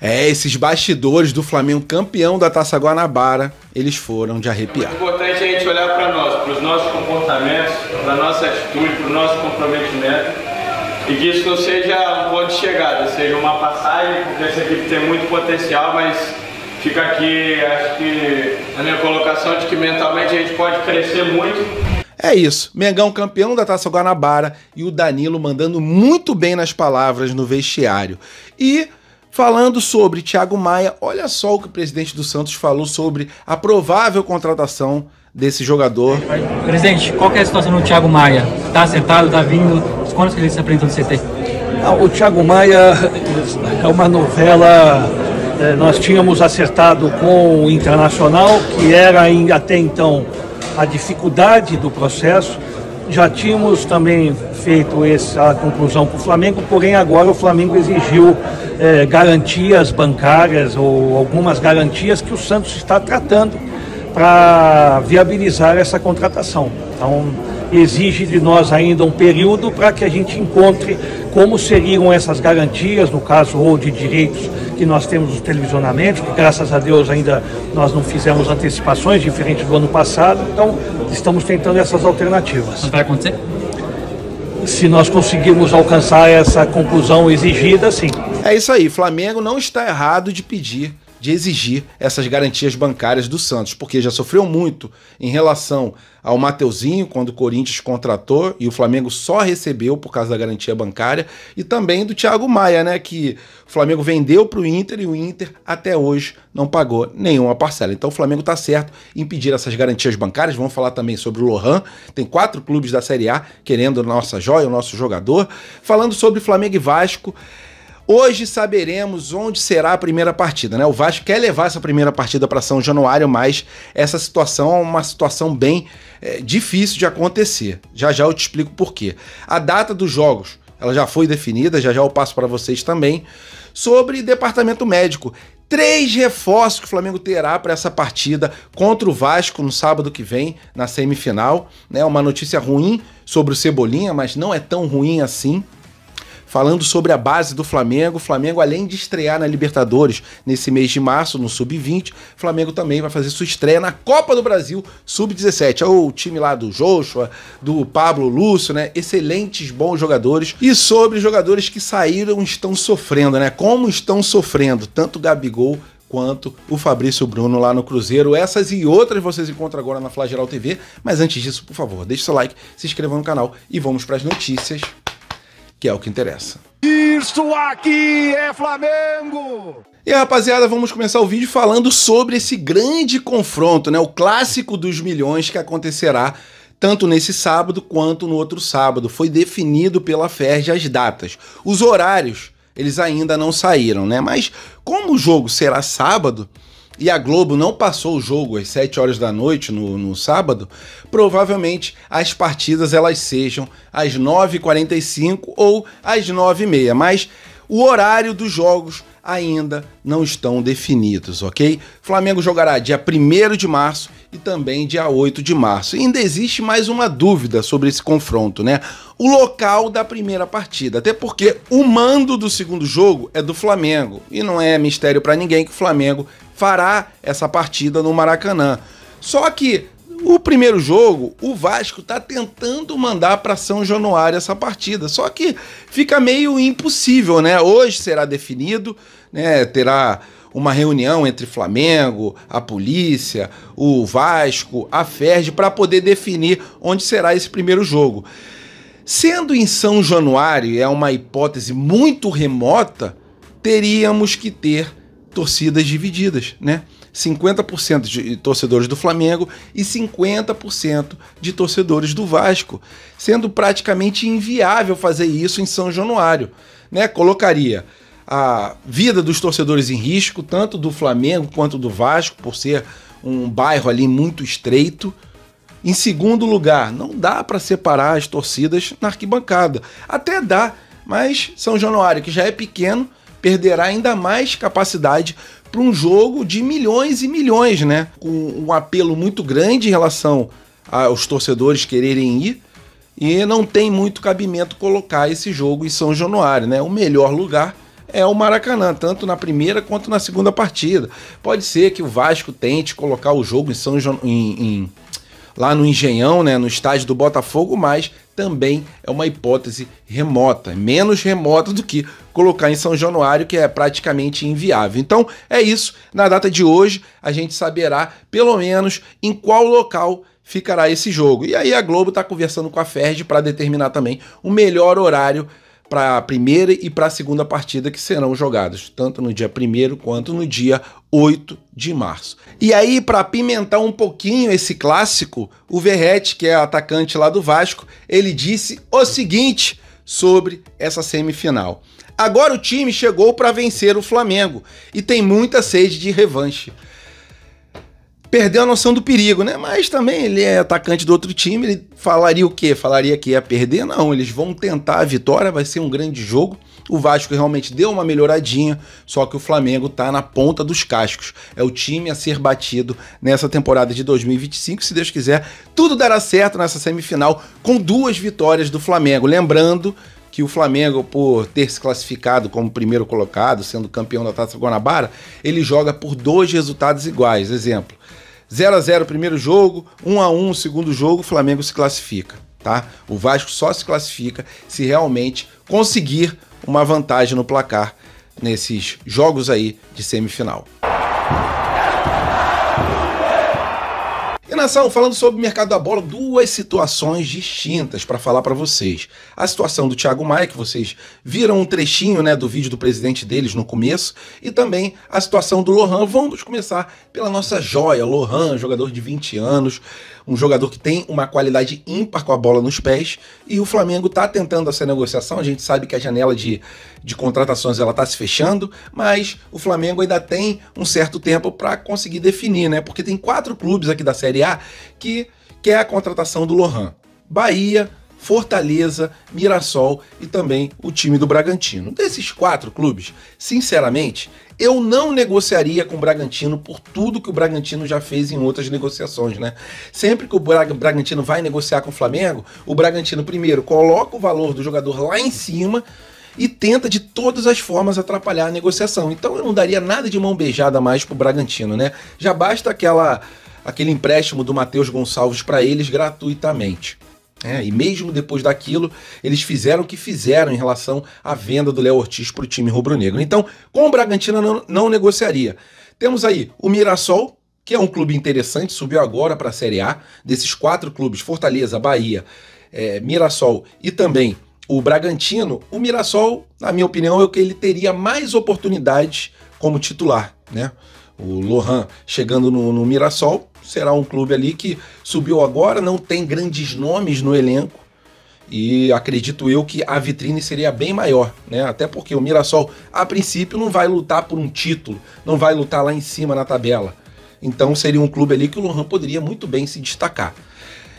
Esses bastidores do Flamengo campeão da Taça Guanabara, eles foram de arrepiar. É importante a gente olhar para nós, para os nossos comportamentos, para a nossa atitude, para o nosso comprometimento, e que isso não seja um ponto de chegada, seja uma passagem, porque essa equipe tem muito potencial, mas fica aqui, acho que a minha colocação de que mentalmente a gente pode crescer muito. É isso, Mengão campeão da Taça Guanabara e o Danilo mandando muito bem nas palavras no vestiário. E falando sobre Thiago Maia, olha só o que o presidente do Santos falou sobre a provável contratação desse jogador. Presidente, qual que é a situação do Thiago Maia? Tá acertado, tá vindo? Quantos que ele se apresentou no CT? O Thiago Maia é uma novela, nós tínhamos acertado com o Internacional, que era até então a dificuldade do processo. Já tínhamos também feito essa conclusão com o Flamengo, porém agora o Flamengo exigiu garantias bancárias ou algumas garantias que o Santos está tratando para viabilizar essa contratação. Então exige de nós ainda um período para que a gente encontre como seriam essas garantias, no caso ou de direitos que nós temos no televisionamento, que graças a Deus ainda nós não fizemos antecipações, diferente do ano passado, então estamos tentando essas alternativas. Não vai acontecer? Se nós conseguirmos alcançar essa conclusão exigida, sim. É isso aí, Flamengo não está errado de pedir, de exigir essas garantias bancárias do Santos, porque já sofreu muito em relação ao Mateuzinho, quando o Corinthians contratou e o Flamengo só recebeu por causa da garantia bancária, e também do Thiago Maia, né, que o Flamengo vendeu para o Inter e o Inter até hoje não pagou nenhuma parcela. Então o Flamengo está certo em pedir essas garantias bancárias. Vamos falar também sobre o Lohan, tem 4 clubes da Série A querendo a nossa joia, o nosso jogador. Falando sobre Flamengo e Vasco, hoje saberemos onde será a primeira partida, né? O Vasco quer levar essa primeira partida para São Januário, mas essa situação é uma situação bem difícil de acontecer. Já já eu te explico por quê. A data dos jogos, ela já foi definida, já já eu passo para vocês também. Sobre departamento médico, 3 reforços que o Flamengo terá para essa partida contra o Vasco no sábado que vem, na semifinal, né? Uma notícia ruim sobre o Cebolinha, mas não é tão ruim assim. Falando sobre a base do Flamengo, o Flamengo, além de estrear na Libertadores nesse mês de março, no Sub-20, o Flamengo também vai fazer sua estreia na Copa do Brasil Sub-17. É o time lá do Joshua, do Pablo Lúcio, né? Excelentes, bons jogadores. E sobre jogadores que saíram, estão sofrendo, né? Como estão sofrendo, tanto o Gabigol quanto o Fabrício Bruno lá no Cruzeiro. Essas e outras vocês encontram agora na Flageral TV. Mas antes disso, por favor, deixe seu like, se inscreva no canal e vamos para as notícias, que é o que interessa. Isso aqui é Flamengo! E rapaziada, vamos começar o vídeo falando sobre esse grande confronto, né? O clássico dos milhões que acontecerá tanto nesse sábado quanto no outro sábado. Foi definido pela Ferj as datas. Os horários, eles ainda não saíram, né? Mas como o jogo será sábado, e a Globo não passou o jogo às 7 horas da noite no sábado, provavelmente as partidas elas sejam às 9h45 ou às 9h30, mas o horário dos jogos ainda não estão definidos, ok? Flamengo jogará dia 1º de março e também dia 8 de março. E ainda existe mais uma dúvida sobre esse confronto, né? O local da primeira partida, até porque o mando do segundo jogo é do Flamengo, e não é mistério para ninguém que o Flamengo fará essa partida no Maracanã. Só que o primeiro jogo, o Vasco tá tentando mandar para São Januário essa partida, só que fica meio impossível, né? Hoje será definido, né? Terá uma reunião entre Flamengo, a polícia, o Vasco, a Ferj, para poder definir onde será esse primeiro jogo. Sendo em São Januário, é uma hipótese muito remota, teríamos que ter torcidas divididas, né? 50% de torcedores do Flamengo e 50% de torcedores do Vasco, sendo praticamente inviável fazer isso em São Januário, né? Colocaria a vida dos torcedores em risco, tanto do Flamengo quanto do Vasco, por ser um bairro ali muito estreito. Em segundo lugar, não dá para separar as torcidas na arquibancada. Até dá, mas São Januário, que já é pequeno, perderá ainda mais capacidade para um jogo de milhões e milhões, né? Com um apelo muito grande em relação aos torcedores quererem ir, e não tem muito cabimento colocar esse jogo em São Januário, né? O melhor lugar é o Maracanã, tanto na primeira quanto na segunda partida. Pode ser que o Vasco tente colocar o jogo lá no Engenhão, né, no estádio do Botafogo, mas também é uma hipótese remota, menos remota do que colocar em São Januário, que é praticamente inviável. Então é isso, na data de hoje a gente saberá pelo menos em qual local ficará esse jogo. E aí a Globo está conversando com a FERJ para determinar também o melhor horário para a primeira e para a segunda partida que serão jogados, tanto no dia 1º quanto no dia 8 de março. E aí, para apimentar um pouquinho esse clássico, o Verratti, que é atacante lá do Vasco, ele disse o seguinte sobre essa semifinal: agora o time chegou para vencer o Flamengo e tem muita sede de revanche. Perdeu a noção do perigo, né? Mas também ele é atacante do outro time, ele falaria o quê? Falaria que ia perder? Não, eles vão tentar a vitória, vai ser um grande jogo. O Vasco realmente deu uma melhoradinha, só que o Flamengo tá na ponta dos cascos. É o time a ser batido nessa temporada de 2025. Se Deus quiser, tudo dará certo nessa semifinal com 2 vitórias do Flamengo. Lembrando que o Flamengo, por ter se classificado como primeiro colocado, sendo campeão da Taça Guanabara, ele joga por 2 resultados iguais. Exemplo: 0-0 primeiro jogo, 1-1 segundo jogo, o Flamengo se classifica, tá? O Vasco só se classifica se realmente conseguir uma vantagem no placar nesses jogos aí de semifinal. E nação, falando sobre o mercado da bola, 2 situações distintas para falar para vocês. A situação do Thiago Maia, que vocês viram um trechinho, né, do vídeo do presidente deles no começo, e também a situação do Lohan. Vamos começar pela nossa joia, Lohan, jogador de 20 anos, um jogador que tem uma qualidade ímpar com a bola nos pés, e o Flamengo está tentando essa negociação. A gente sabe que a janela de contratações ela está se fechando, mas o Flamengo ainda tem um certo tempo para conseguir definir, né? Porque tem 4 clubes aqui da Série A que quer a contratação do Lohan: Bahia, Fortaleza, Mirassol e também o time do Bragantino. Desses 4 clubes, sinceramente, eu não negociaria com o Bragantino por tudo que o Bragantino já fez em outras negociações, né? Sempre que o Bragantino vai negociar com o Flamengo, o Bragantino primeiro coloca o valor do jogador lá em cima e tenta de todas as formas atrapalhar a negociação. Então eu não daria nada de mão beijada mais pro Bragantino, né? Já basta aquele empréstimo do Matheus Gonçalves para eles gratuitamente. E mesmo depois daquilo, eles fizeram o que fizeram em relação à venda do Léo Ortiz para o time rubro-negro. Então, com o Bragantino não negociaria. Temos aí o Mirassol, que é um clube interessante, subiu agora para a Série A. Desses 4 clubes, Fortaleza, Bahia, Mirassol e também o Bragantino, o Mirassol, na minha opinião, é o que ele teria mais oportunidades como titular, né? O Lohan chegando no Mirassol será um clube ali que subiu agora, não tem grandes nomes no elenco e acredito eu que a vitrine seria bem maior, né? Até porque o Mirassol, a princípio, não vai lutar por um título, não vai lutar lá em cima na tabela. Então seria um clube ali que o Lohan poderia muito bem se destacar.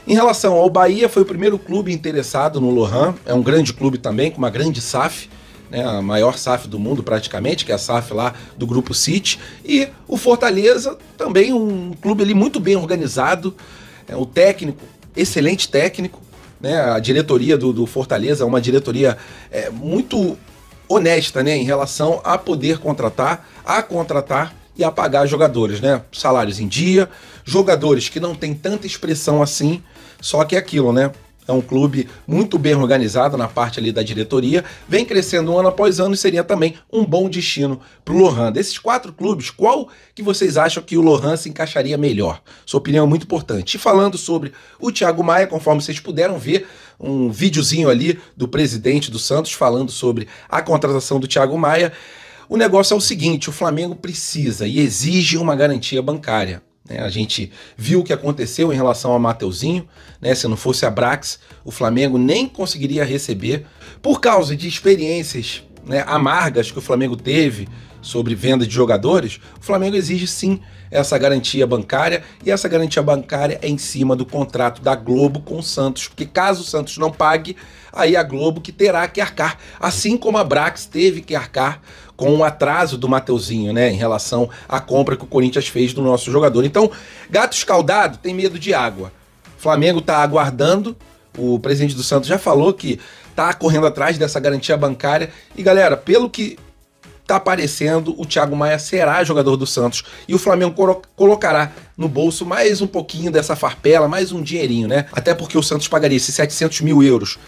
Em relação ao Bahia, foi o primeiro clube interessado no Lohan, é um grande clube também, com uma grande SAF, né, a maior SAF do mundo praticamente, que é a SAF lá do Grupo City, e o Fortaleza, também um clube ali muito bem organizado, o técnico, excelente técnico, né, a diretoria do Fortaleza é uma diretoria muito honesta, né, em relação a poder contratar e a pagar jogadores, né, salários em dia, jogadores que não tem tanta expressão assim, só que é aquilo, né? É um clube muito bem organizado na parte ali da diretoria, vem crescendo ano após ano e seria também um bom destino para o Lohan. Desses 4 clubes, qual que vocês acham que o Lohan se encaixaria melhor? Sua opinião é muito importante. E falando sobre o Thiago Maia, conforme vocês puderam ver, um videozinho ali do presidente do Santos falando sobre a contratação do Thiago Maia, o negócio é o seguinte: o Flamengo precisa e exige uma garantia bancária. A gente viu o que aconteceu em relação ao Mateuzinho, né? Se não fosse a Brax, o Flamengo nem conseguiria receber, por causa de experiências, né, amargas que o Flamengo teve sobre venda de jogadores. O Flamengo exige sim essa garantia bancária, e essa garantia bancária é em cima do contrato da Globo com o Santos, porque caso o Santos não pague, aí a Globo que terá que arcar, assim como a Brax teve que arcar com o atraso do Mateuzinho, né, em relação à compra que o Corinthians fez do nosso jogador. Então, gato escaldado tem medo de água. O Flamengo está aguardando, o presidente do Santos já falou que está correndo atrás dessa garantia bancária, e galera, pelo que tá aparecendo, o Thiago Maia será jogador do Santos e o Flamengo colocará no bolso mais um pouquinho dessa farpela, mais um dinheirinho, né? Até porque o Santos pagaria esses 700 mil euros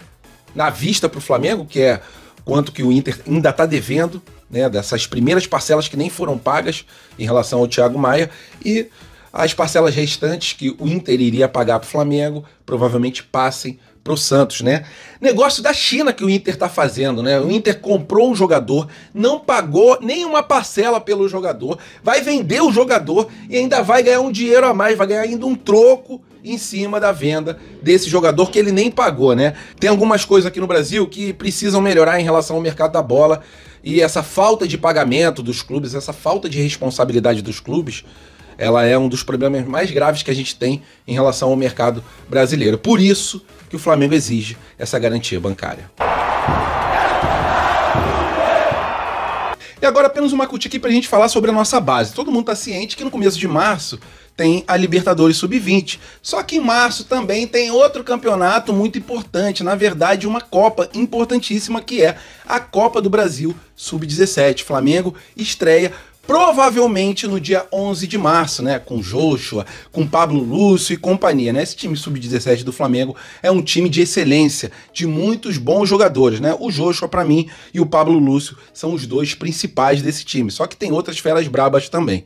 na vista pro Flamengo, que é quanto que o Inter ainda tá devendo, né? Dessas primeiras parcelas que nem foram pagas em relação ao Thiago Maia, e as parcelas restantes que o Inter iria pagar pro Flamengo provavelmente passem pro Santos, né? Negócio da China que o Inter tá fazendo, né? O Inter comprou um jogador, não pagou nenhuma parcela pelo jogador, vai vender o jogador e ainda vai ganhar um dinheiro a mais, vai ganhar ainda um troco em cima da venda desse jogador que ele nem pagou, né? Tem algumas coisas aqui no Brasil que precisam melhorar em relação ao mercado da bola, e essa falta de pagamento dos clubes, essa falta de responsabilidade dos clubes, ela é um dos problemas mais graves que a gente tem em relação ao mercado brasileiro. Por isso que o Flamengo exige essa garantia bancária. E agora apenas uma cutia aqui pra gente falar sobre a nossa base. Todo mundo tá ciente que no começo de março tem a Libertadores Sub-20. Só que em março também tem outro campeonato muito importante, na verdade uma Copa importantíssima, que é a Copa do Brasil Sub-17. Flamengo estreia provavelmente no dia 11 de março, né, com Joshua, com Pablo Lúcio e companhia, né? Esse time sub-17 do Flamengo é um time de excelência, de muitos bons jogadores, né? O Joshua, para mim, e o Pablo Lúcio são os dois principais desse time, só que tem outras feras brabas também.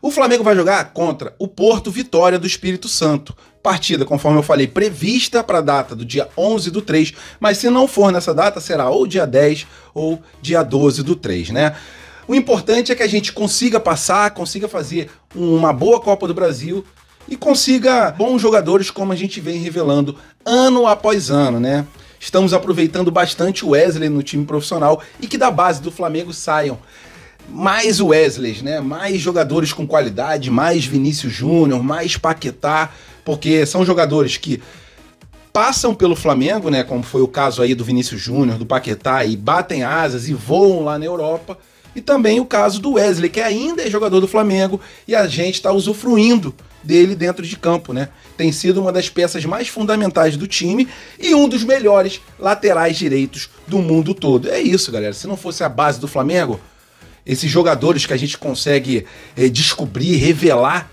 O Flamengo vai jogar contra o Porto Vitória do Espírito Santo. Partida, conforme eu falei, prevista para a data do dia 11/3, mas se não for nessa data, será ou dia 10 ou dia 12/3, né? O importante é que a gente consiga passar, consiga fazer uma boa Copa do Brasil e consiga bons jogadores, como a gente vem revelando ano após ano, né? Estamos aproveitando bastante o Wesley no time profissional e que da base do Flamengo saiam mais Wesleys, né? Mais jogadores com qualidade, mais Vinícius Júnior, mais Paquetá, porque são jogadores que passam pelo Flamengo, né? Como foi o caso aí do Vinícius Júnior, do Paquetá, e batem asas e voam lá na Europa. E também o caso do Wesley, que ainda é jogador do Flamengo e a gente está usufruindo dele dentro de campo, né? Tem sido uma das peças mais fundamentais do time e um dos melhores laterais direitos do mundo todo. É isso, galera. Se não fosse a base do Flamengo, esses jogadores que a gente consegue descobrir, revelar,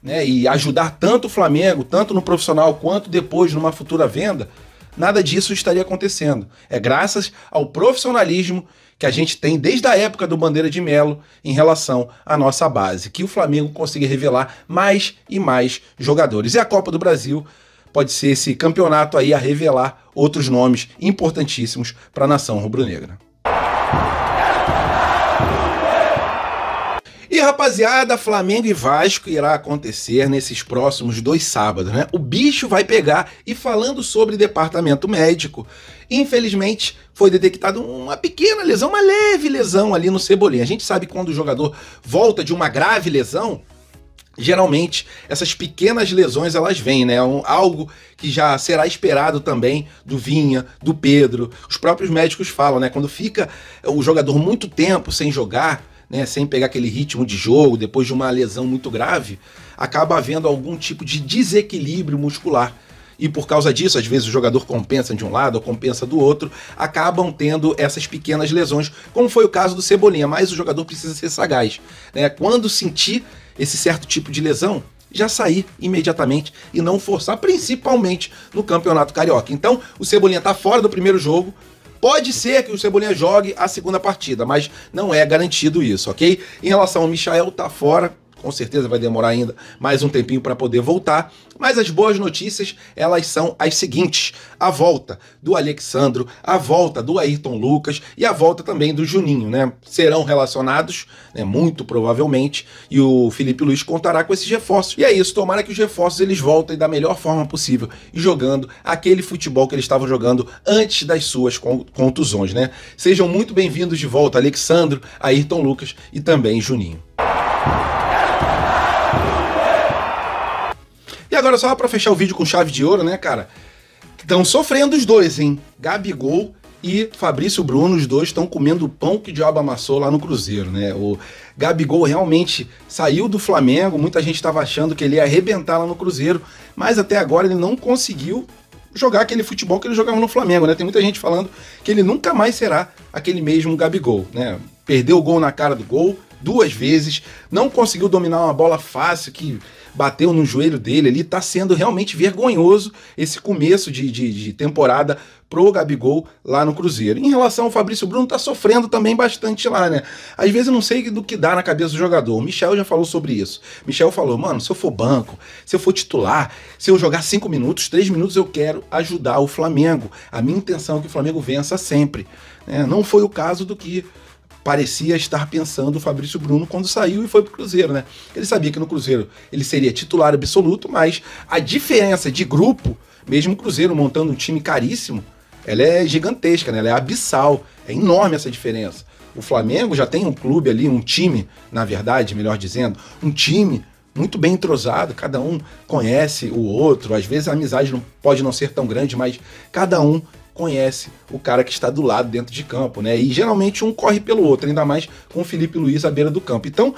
né, e ajudar tanto o Flamengo, tanto no profissional quanto depois numa futura venda, nada disso estaria acontecendo. É graças ao profissionalismo que a gente tem desde a época do Bandeira de Melo em relação à nossa base, que o Flamengo consiga revelar mais e mais jogadores. E a Copa do Brasil pode ser esse campeonato aí a revelar outros nomes importantíssimos para a nação rubro-negra. E rapaziada, Flamengo e Vasco irá acontecer nesses próximos 2 sábados, né? O bicho vai pegar. E falando sobre departamento médico, infelizmente foi detectada uma pequena lesão, uma leve lesão ali no Cebolinha. A gente sabe que quando o jogador volta de uma grave lesão, geralmente essas pequenas lesões elas vêm, né? Algo que já será esperado também do Vinha, do Pedro. Os próprios médicos falam, né? Quando fica o jogador muito tempo sem jogar, né, sem pegar aquele ritmo de jogo, depois de uma lesão muito grave, acaba havendo algum tipo de desequilíbrio muscular. E por causa disso, às vezes o jogador compensa de um lado ou compensa do outro, acabam tendo essas pequenas lesões, como foi o caso do Cebolinha, mas o jogador precisa ser sagaz, né? Quando sentir esse certo tipo de lesão, já sair imediatamente e não forçar, principalmente no Campeonato Carioca. Então, o Cebolinha está fora do primeiro jogo. Pode ser que o Cebolinha jogue a segunda partida, mas não é garantido isso, ok? Em relação ao Michael, tá fora, com certeza vai demorar ainda mais um tempinho para poder voltar, mas as boas notícias, elas são as seguintes: a volta do Alexandro, a volta do Ayrton Lucas e a volta também do Juninho, né? Serão relacionados, né, muito provavelmente, e o Felipe Luiz contará com esses reforços. E é isso, tomara que os reforços eles voltem da melhor forma possível e jogando aquele futebol que eles estavam jogando antes das suas contusões, né? Sejam muito bem-vindos de volta, Alexandro, Ayrton Lucas e também Juninho. E agora, só para fechar o vídeo com chave de ouro, né, cara? Estão sofrendo os dois, hein? Gabigol e Fabrício Bruno, os dois estão comendo o pão que o diabo amassou lá no Cruzeiro, né? O Gabigol realmente saiu do Flamengo, muita gente estava achando que ele ia arrebentar lá no Cruzeiro, mas até agora ele não conseguiu jogar aquele futebol que ele jogava no Flamengo, né? Tem muita gente falando que ele nunca mais será aquele mesmo Gabigol, né? Perdeu o gol na cara do gol 2 vezes, não conseguiu dominar uma bola fácil que bateu no joelho dele ali. Tá sendo realmente vergonhoso esse começo de temporada pro Gabigol lá no Cruzeiro. Em relação ao Fabrício Bruno, tá sofrendo também bastante lá, né? Às vezes eu não sei do que dá na cabeça do jogador. O Michel já falou sobre isso. Michel falou, mano, se eu for banco, se eu for titular, se eu jogar 5 minutos, 3 minutos, eu quero ajudar o Flamengo. A minha intenção é que o Flamengo vença sempre. Não foi o caso do que parecia estar pensando o Fabrício Bruno quando saiu e foi pro Cruzeiro, né? Ele sabia que no Cruzeiro ele seria titular absoluto, mas a diferença de grupo, mesmo o Cruzeiro montando um time caríssimo, ela é gigantesca, né? Ela é abissal, é enorme essa diferença. O Flamengo já tem um clube ali, um time, na verdade, melhor dizendo, um time muito bem entrosado, cada um conhece o outro, às vezes a amizade pode não ser tão grande, mas cada um conhece o cara que está do lado dentro de campo, né? E geralmente um corre pelo outro, ainda mais com o Felipe Luiz à beira do campo. Então,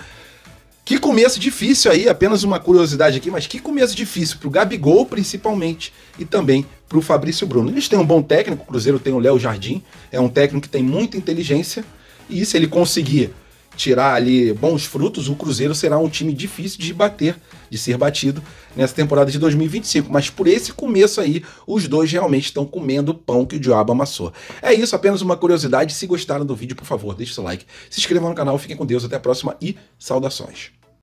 que começo difícil aí, apenas uma curiosidade aqui, mas que começo difícil pro Gabigol, principalmente, e também pro Fabrício Bruno. Eles têm um bom técnico, o Cruzeiro tem o Léo Jardim, é um técnico que tem muita inteligência, e se ele conseguir tirar ali bons frutos, o Cruzeiro será um time difícil de bater, de ser batido nessa temporada de 2025. Mas por esse começo aí, os dois realmente estão comendo o pão que o diabo amassou. É isso, apenas uma curiosidade. Se gostaram do vídeo, por favor, deixe seu like, se inscrevam no canal, fiquem com Deus, até a próxima e saudações.